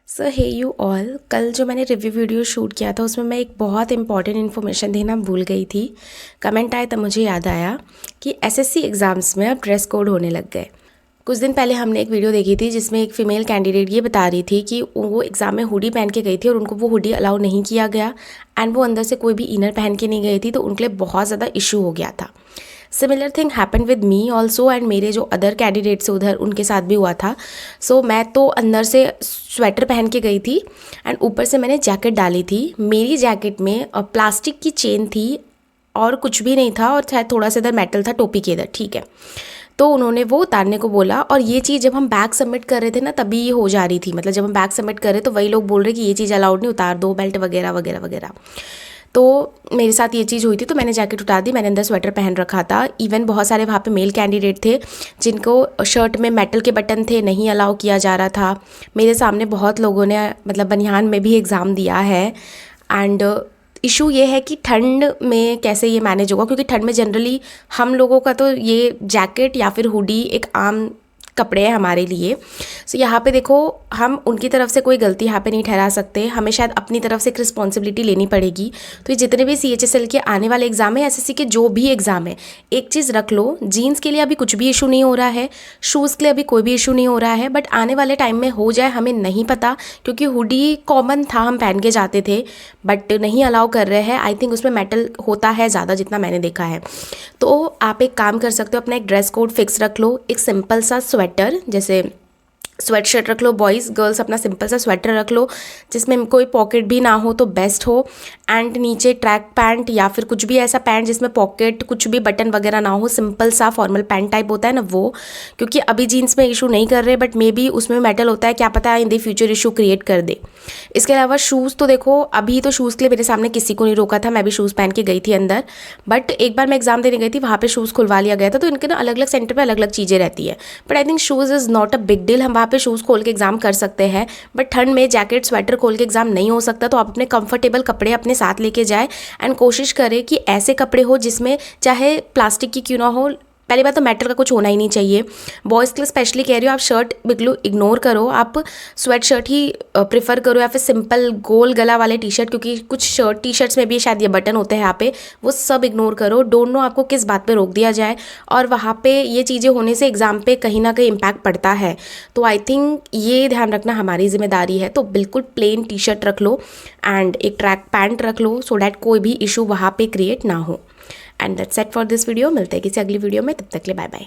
So hey you all, कल जो मैंने रिव्यू वीडियो शूट किया था उसमें मैं एक बहुत इंपॉर्टेंट इन्फॉर्मेशन देना भूल गई थी। कमेंट आया तब मुझे याद आया कि एसएससी एग्ज़ाम्स में अब ड्रेस कोड होने लग गए। कुछ दिन पहले हमने एक वीडियो देखी थी जिसमें एक फ़ीमेल कैंडिडेट ये बता रही थी कि वो एग्ज़ाम में हुडी पहन के गई थी और उनको वो हुडी अलाउ नहीं किया गया एंड वो अंदर से कोई भी इनर पहन के नहीं गई थी, तो उनके लिए बहुत ज़्यादा इशू हो गया था। Similar thing happen with me also and मेरे जो अदर कैंडिडेट्स उधर उनके साथ भी हुआ था। सो मैं तो अंदर से स्वेटर पहन के गई थी एंड ऊपर से मैंने जैकेट डाली थी। मेरी जैकेट में प्लास्टिक की चेन थी और कुछ भी नहीं था, और शायद थोड़ा सा इधर मेटल था टोपी के इधर, ठीक है। तो उन्होंने वो उतारने को बोला, और ये चीज़ जब हम बैग सबमिट कर रहे थे ना तभी ये हो जा रही थी। मतलब जब हम बैग सबमिट कर रहे तो वही लोग बोल रहे कि ये चीज़ अलाउड नहीं, उतार दो बेल्ट वगैरह वगैरह वगैरह। तो मेरे साथ ये चीज़ हुई थी, तो मैंने जैकेट उतार दी, मैंने अंदर स्वेटर पहन रखा था। इवन बहुत सारे वहाँ पे मेल कैंडिडेट थे जिनको शर्ट में मेटल के बटन थे, नहीं अलाउ किया जा रहा था। मेरे सामने बहुत लोगों ने मतलब बनियान में भी एग्ज़ाम दिया है। एंड इशू ये है कि ठंड में कैसे ये मैनेज होगा, क्योंकि ठंड में जनरली हम लोगों का तो ये जैकेट या फिर हुडी एक आम कपड़े हैं हमारे लिए। सो यहाँ पे देखो, हम उनकी तरफ से कोई गलती यहाँ पे नहीं ठहरा सकते, हमें शायद अपनी तरफ से एक रिस्पॉन्सिबिलिटी लेनी पड़ेगी। तो ये जितने भी CHSL के आने वाले एग्जाम है, SSC के जो भी एग्ज़ाम है, एक चीज़ रख लो, जीन्स के लिए अभी कुछ भी इशू नहीं हो रहा है, शूज़ के लिए अभी कोई भी इशू नहीं हो रहा है, बट आने वाले टाइम में हो जाए हमें नहीं पता, क्योंकि हुडी कॉमन था, हम पहन के जाते थे, बट नहीं अलाउ कर रहे हैं। आई थिंक उसमें मेटल होता है ज़्यादा, जितना मैंने देखा है। तो आप एक काम कर सकते हो, अपना एक ड्रेस कोड फिक्स रख लो, एक सिंपल सा स्वेटर, जैसे स्वेट शर्ट रख लो, बॉयज़ गर्ल्स अपना सिंपल सा स्वेटर रख लो जिसमें कोई पॉकेट भी ना हो तो बेस्ट हो। एंड नीचे ट्रैक पैंट या फिर कुछ भी ऐसा पैंट जिसमें पॉकेट कुछ भी बटन वगैरह ना हो, सिंपल सा फॉर्मल पैंट टाइप होता है ना वो, क्योंकि अभी जीन्स में इशू नहीं कर रहे, बट मे बी उसमें मेटल होता है, क्या पता in the future issue create कर दे। इसके अलावा शूज़ तो देखो, अभी तो शूज़ के लिए मेरे सामने किसी को नहीं रोका था, मैं भी शूज़ पहन के गई थी अंदर। बट एक बार मैं एग्जाम देने गई थी, वहाँ पे शूज़ खुलवा लिया गया था। तो इनके ना अलग अलग सेंटर पे अलग अलग चीज़ें रहती है, but I think shoes is not a big deal. हम वहाँ पे शूज़ खोल के एग्जाम कर सकते हैं, बट ठंड में जैकेट स्वेटर खोल के एग्जाम नहीं हो सकता। तो आप अपने कंफर्टेबल कपड़े अपने साथ लेके जाए एंड कोशिश करें कि ऐसे कपड़े हो जिसमें चाहे प्लास्टिक की क्यों ना हो, पहली बात तो मेटल का कुछ होना ही नहीं चाहिए। बॉयज़ के लिए स्पेशली कह रही हो, आप शर्ट बिल्कुल इग्नोर करो, आप स्वेट शर्ट ही प्रेफर करो, या फिर सिंपल गोल गला वाले टी शर्ट, क्योंकि कुछ शर्ट टी शर्ट्स में भी शायद ये बटन होते हैं यहाँ पे, वो सब इग्नोर करो। डोंट नो आपको किस बात पे रोक दिया जाए, और वहाँ पे ये चीज़ें होने से एग्ज़ाम पे कहीं ना कहीं इम्पैक्ट पड़ता है। तो आई थिंक ये ध्यान रखना हमारी जिम्मेदारी है। तो बिल्कुल प्लेन टी शर्ट रख लो एंड एक ट्रैक पैंट रख लो, सो डैट कोई भी इशू वहाँ पे क्रिएट ना हो। And that's it for this video. मिलते हैं किसी अगली वीडियो में, तब तक के लिए बाय बाय।